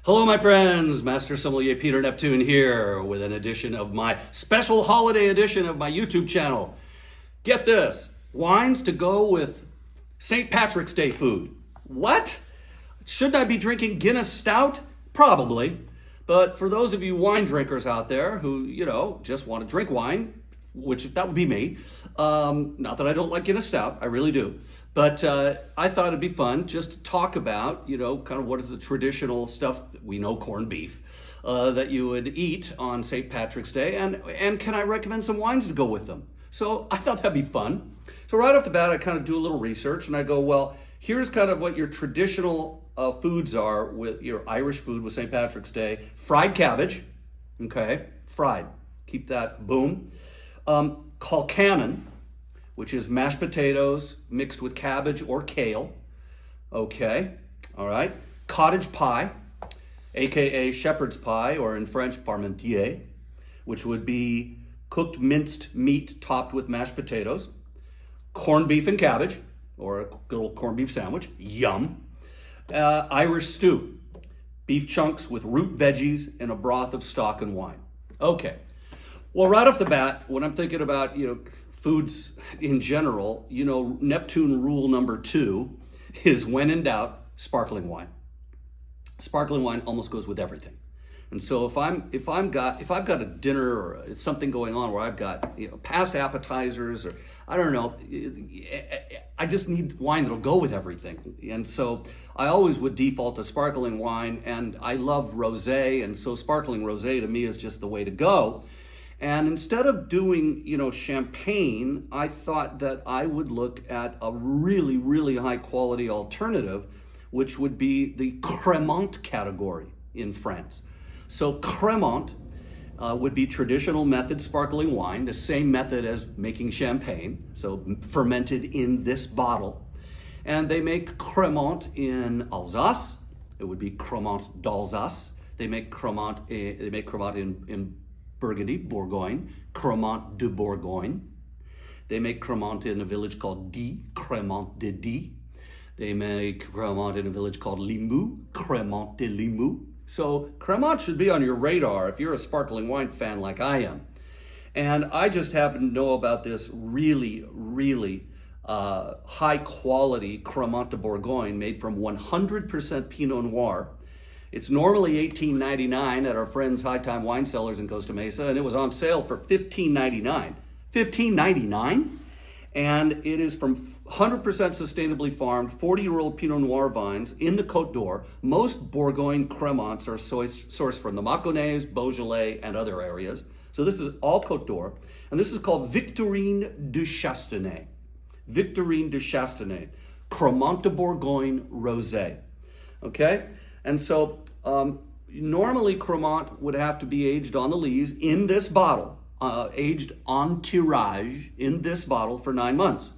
Hello, my friends. Master Sommelier Peter Neptune here with an edition of my special holiday edition of my YouTube channel. Get this, wines to go with St. Patrick's Day food. What? Should I be drinking Guinness Stout? Probably. But for those of you wine drinkers out there who, just want to drink wine, which that would be me. Not that I don't like Guinness Stout, I really do. But I thought it'd be fun just to talk about, kind of what is the traditional stuff that we know, corned beef, that you would eat on St. Patrick's Day, and can I recommend some wines to go with them? So I thought that'd be fun. So right off the bat, I kind of do a little research and I go, well, here's kind of what your traditional foods are with your Irish food with St. Patrick's Day. Fried cabbage, okay, fried, keep that, boom. Colcannon, which is mashed potatoes mixed with cabbage or kale. Okay, all right. Cottage pie, AKA shepherd's pie, or in French, parmentier, which would be cooked minced meat topped with mashed potatoes. Corned beef and cabbage, or a good old corned beef sandwich, yum. Irish stew, beef chunks with root veggies and a broth of stock and wine. Okay, well, right off the bat, when I'm thinking about, foods in general, Neptune rule number 2 is when in doubt, sparkling wine. Sparkling wine almost goes with everything. And so if I've got a dinner or something going on where I've got, past appetizers or I don't know, I just need wine that'll go with everything. And so I always would default to sparkling wine, and I love rosé, and so sparkling rosé to me is just the way to go. And instead of doing, champagne, I thought that I would look at a really, really high quality alternative, which would be the Crémant category in France. So Crémant would be traditional method sparkling wine, the same method as making champagne, so fermented in this bottle. And they make Crémant in Alsace. It would be Crémant d'Alsace. They make Crémant in Burgundy, Bourgogne, Crémant de Bourgogne. They make Crémant in a village called Die, Crémant de Die. They make Crémant in a village called Limoux, Crémant de Limoux. So Crémant should be on your radar if you're a sparkling wine fan like I am. And I just happen to know about this really, really high quality Crémant de Bourgogne made from 100% Pinot Noir. It's normally $18.99 at our friends High Time Wine Cellars in Costa Mesa, and it was on sale for $15.99. $15.99? And it is from 100% sustainably farmed, 40-year-old Pinot Noir vines in the Côte d'Or. Most Bourgogne Crémants are sourced from the Mâconnais, Beaujolais, and other areas. So this is all Côte d'Or. And this is called Victorine de Chastenay. Victorine de Chastenay. Crémant de Bourgogne Rosé. Okay? And so normally Crémant would have to be aged on the lees in this bottle, aged on tirage in this bottle for 9 months.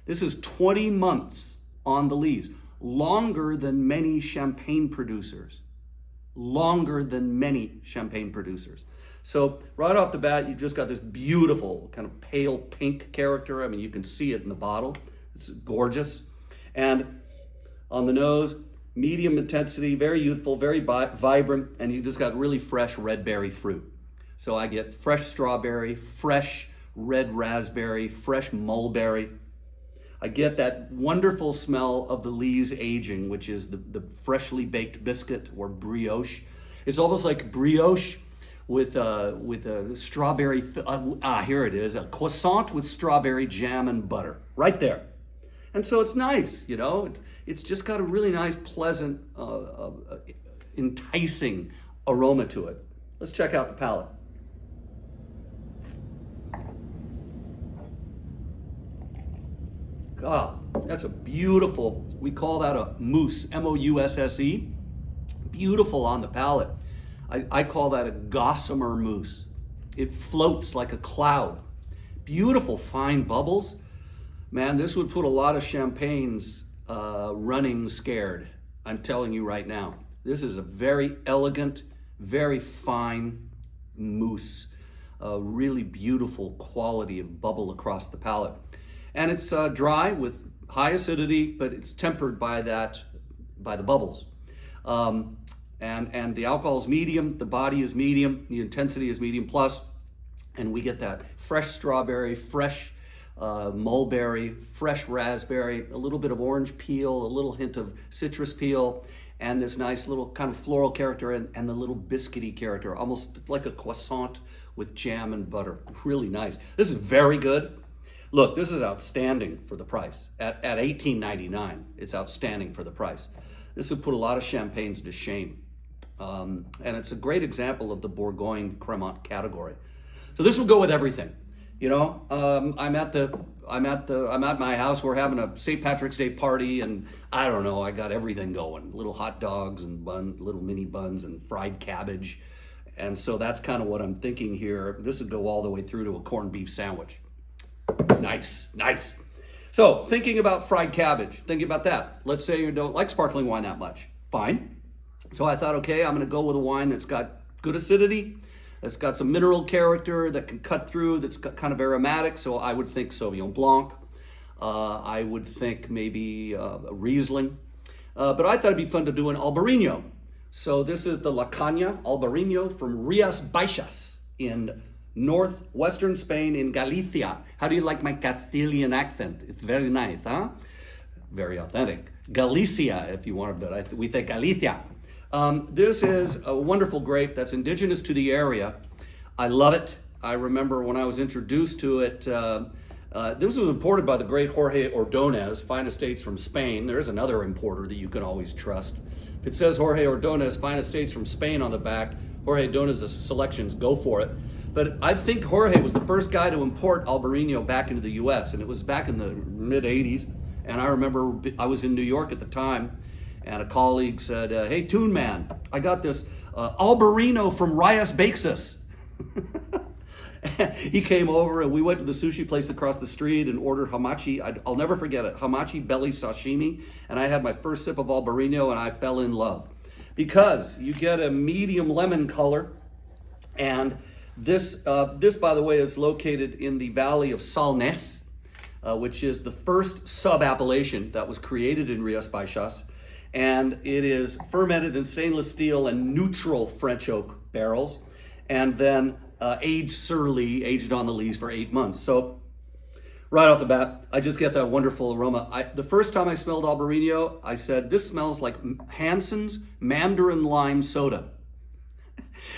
This is 20 months on the lees, longer than many champagne producers. Longer than many champagne producers. So right off the bat, you've just got this beautiful kind of pale pink character. I mean, you can see it in the bottle. It's gorgeous. And on the nose, medium intensity, very youthful, very vibrant, and you just got really fresh red berry fruit. So I get fresh strawberry, fresh red raspberry, fresh mulberry. I get that wonderful smell of the lees aging, which is the freshly baked biscuit or brioche. It's almost like brioche with a strawberry, here it is, a croissant with strawberry jam and butter, right there. And so it's nice, it's just got a really nice, pleasant, enticing aroma to it. Let's check out the palate. God, that's a beautiful, we call that a mousse, M-O-U-S-S-E. Beautiful on the palate. I call that a gossamer mousse. It floats like a cloud. Beautiful fine bubbles. Man, this would put a lot of champagnes running scared. I'm telling you right now. This is a very elegant, very fine mousse. A really beautiful quality of bubble across the palate. And it's dry with high acidity, but it's tempered by the bubbles. And the alcohol is medium, the body is medium, the intensity is medium plus, and we get that fresh strawberry, fresh mulberry, fresh raspberry, a little bit of orange peel, a little hint of citrus peel, and this nice little kind of floral character and the little biscuity character, almost like a croissant with jam and butter. Really nice. This is very good. Look, this is outstanding for the price. At $18.99, it's outstanding for the price. This would put a lot of champagnes to shame. And it's a great example of the Bourgogne Cremant category. So this will go with everything. You know, I'm at my house. We're having a St. Patrick's Day party, and I don't know. I got everything going: little hot dogs and little mini buns and fried cabbage, and so that's kind of what I'm thinking here. This would go all the way through to a corned beef sandwich. Nice, nice. So thinking about fried cabbage, thinking about that. Let's say you don't like sparkling wine that much. Fine. So I thought, okay, I'm going to go with a wine that's got good acidity, that's got some mineral character, that can cut through, that's got kind of aromatic. So I would think Sauvignon Blanc. I would think maybe a Riesling. But I thought it'd be fun to do an Albariño. So this is the La Caña Albariño from Rías Baixas in northwestern Spain in Galicia. How do you like my Castilian accent? It's very nice, huh? Very authentic. Galicia, if you want, but we say Galicia. This is a wonderful grape that's indigenous to the area. I love it. I remember when I was introduced to it, this was imported by the great Jorge Ordonez, Fine Estates from Spain. There's another importer that you can always trust. If it says Jorge Ordonez, Fine Estates from Spain on the back, Jorge Ordonez's selections, go for it. But I think Jorge was the first guy to import Albariño back into the US, and it was back in the mid-'80s. And I remember I was in New York at the time, and a colleague said, hey, Tune Man, I got this Albariño from Rías Baixas. He came over and we went to the sushi place across the street and ordered hamachi. I'll never forget it, hamachi belly sashimi. And I had my first sip of Albariño and I fell in love. Because you get a medium lemon color. And this, by the way, is located in the valley of Salnes, which is the first sub-appellation that was created in Rías Baixas. And it is fermented in stainless steel and neutral French oak barrels, and then aged sur lie, aged on the lees for 8 months. So right off the bat, I just get that wonderful aroma. The first time I smelled Albariño, I said, this smells like Hansen's Mandarin Lime Soda.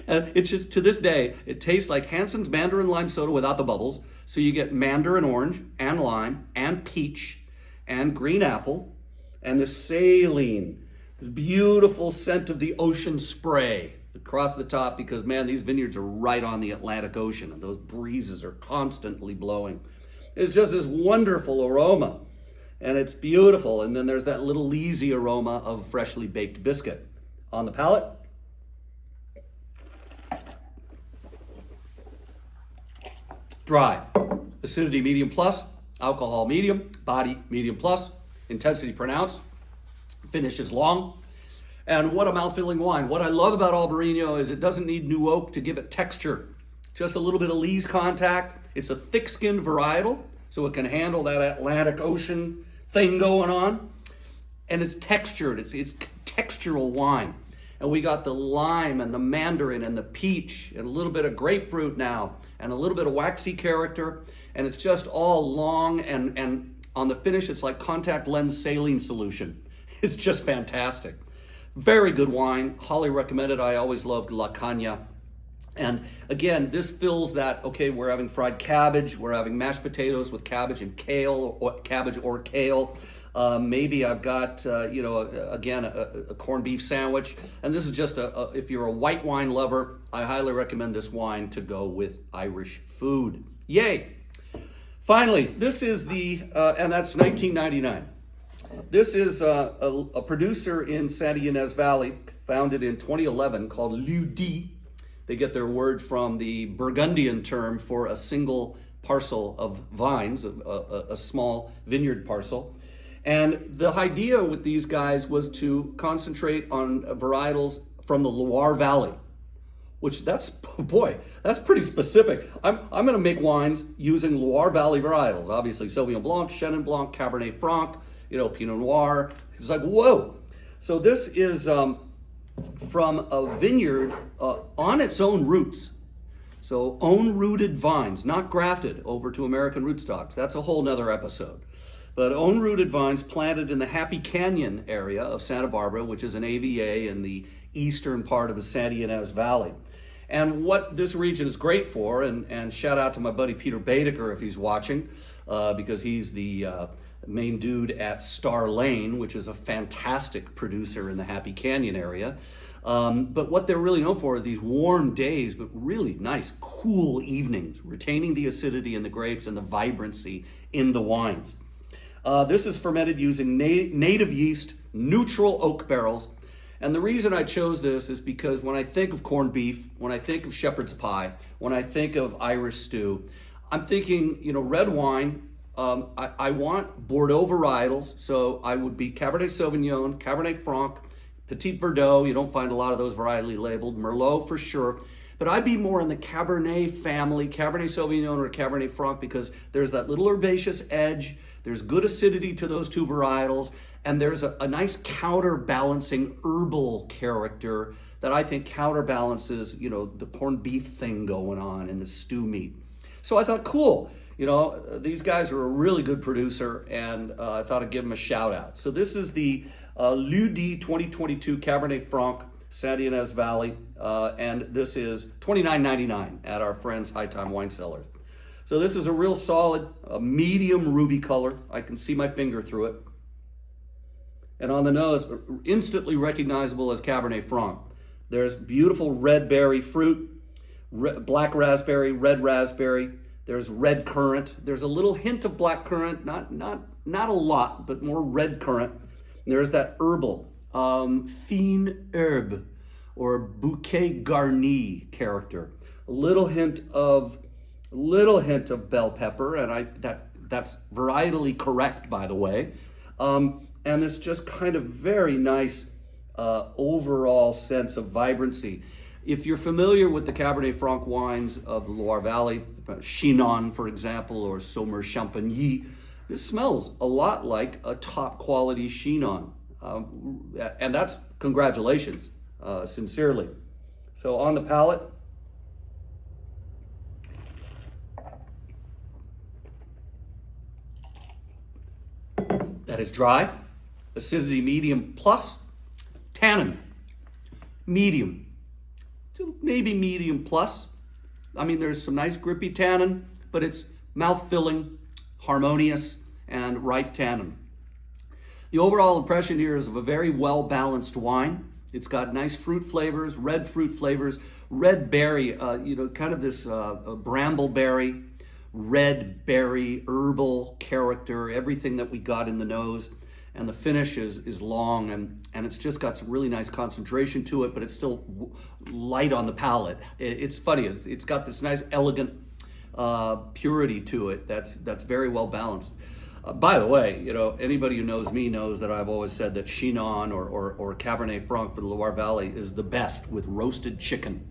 And it's just, to this day, it tastes like Hansen's Mandarin Lime Soda without the bubbles. So you get mandarin orange and lime and peach and green apple and the saline, the beautiful scent of the ocean spray across the top, because, man, these vineyards are right on the Atlantic Ocean and those breezes are constantly blowing. It's just this wonderful aroma and it's beautiful. And then there's that little easy aroma of freshly baked biscuit on the palate. Dry, acidity medium plus, alcohol medium, body medium plus, intensity pronounced, finish is long. And what a mouth-filling wine. What I love about Albariño is it doesn't need new oak to give it texture. Just a little bit of lees contact. It's a thick-skinned varietal, so it can handle that Atlantic Ocean thing going on. And it's textured. It's textural wine. And we got the lime and the mandarin and the peach and a little bit of grapefruit now and a little bit of waxy character. And it's just all long, and on the finish, it's like contact lens saline solution. It's just fantastic. Very good wine, highly recommended. I always loved La Caña. And again, this fills that, okay, we're having fried cabbage, we're having mashed potatoes with cabbage and kale, or cabbage or kale. Maybe I've got, again, a corned beef sandwich. And this is just, if you're a white wine lover, I highly recommend this wine to go with Irish food. Yay! Finally, this is and that's $19.99. This is a producer in Santa Ynez Valley, founded in 2011, called Ludi. They get their word from the Burgundian term for a single parcel of vines, a small vineyard parcel. And the idea with these guys was to concentrate on varietals from the Loire Valley, which that's pretty specific. I'm going to make wines using Loire Valley varietals. Obviously, Sauvignon Blanc, Chenin Blanc, Cabernet Franc, Pinot Noir. It's like, whoa. So this is from a vineyard on its own roots. So own rooted vines, not grafted over to American rootstocks. That's a whole nother episode. But own rooted vines planted in the Happy Canyon area of Santa Barbara, which is an AVA in the eastern part of the Santa Ynez Valley. And what this region is great for, and shout out to my buddy Peter Baedeker if he's watching, because he's the main dude at Star Lane, which is a fantastic producer in the Happy Canyon area. But what they're really known for are these warm days, but really nice, cool evenings, retaining the acidity in the grapes and the vibrancy in the wines. This is fermented using native yeast, neutral oak barrels. And the reason I chose this is because when I think of corned beef, when I think of shepherd's pie, when I think of Irish stew, I'm thinking, red wine. I want Bordeaux varietals, so I would be Cabernet Sauvignon, Cabernet Franc, Petit Verdot. You don't find a lot of those varietally labeled. Merlot for sure. But I'd be more in the Cabernet family, Cabernet Sauvignon or Cabernet Franc, because there's that little herbaceous edge. There's good acidity to those two varietals, and there's a nice counterbalancing herbal character that I think counterbalances, the corned beef thing going on in the stew meat. So I thought, cool, these guys are a really good producer, and I thought I'd give them a shout out. So this is the Ludi 2022 Cabernet Franc, Santa Ynez Valley, and this is $29.99 at our friends High Time Wine Cellars. So this is a real solid, medium ruby color. I can see my finger through it. And on the nose, instantly recognizable as Cabernet Franc. There's beautiful red berry fruit, black raspberry, red raspberry. There's red currant. There's a little hint of black currant, not a lot, but more red currant. And there's that herbal, fine herbe, or bouquet garni character. A little hint of bell pepper, and that's varietally correct, by the way. And this just kind of very nice overall sense of vibrancy. If you're familiar with the Cabernet Franc wines of the Loire Valley, Chinon, for example, or Sommer Champagny, this smells a lot like a top quality Chinon. And that's congratulations, sincerely. So on the palate, that is dry, acidity medium plus, tannin medium, maybe medium plus. I mean, there's some nice grippy tannin, but it's mouth-filling, harmonious, and ripe tannin. The overall impression here is of a very well-balanced wine. It's got nice fruit flavors, red berry, kind of this brambleberry, red berry, herbal character, everything that we got in the nose. And the finish is long, and it's just got some really nice concentration to it, but it's still light on the palate. It's funny, it's got this nice elegant purity to it that's very well balanced. By the way, anybody who knows me knows that I've always said that Chinon or Cabernet Franc for the Loire Valley is the best with roasted chicken.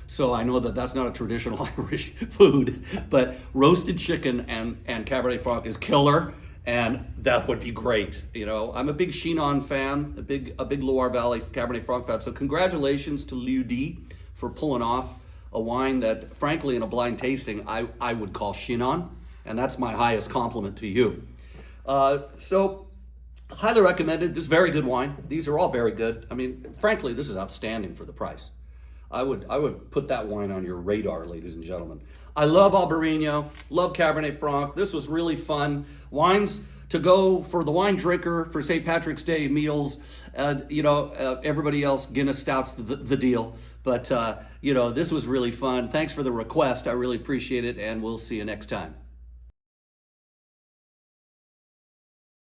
So I know that that's not a traditional Irish food, but roasted chicken and Cabernet Franc is killer, and that would be great. I'm a big Chinon fan, a big Loire Valley Cabernet Franc fan. So congratulations to Ludi for pulling off a wine that, frankly, in a blind tasting, I would call Chinon, and that's my highest compliment to you. So highly recommended. This is very good wine. These are all very good. I mean, frankly, this is outstanding for the price. I would put that wine on your radar, ladies and gentlemen. I love Albariño, love Cabernet Franc. This was really fun. Wines to go for the wine drinker for St. Patrick's Day meals. Everybody else, Guinness Stout's the deal. But, this was really fun. Thanks for the request. I really appreciate it, and we'll see you next time.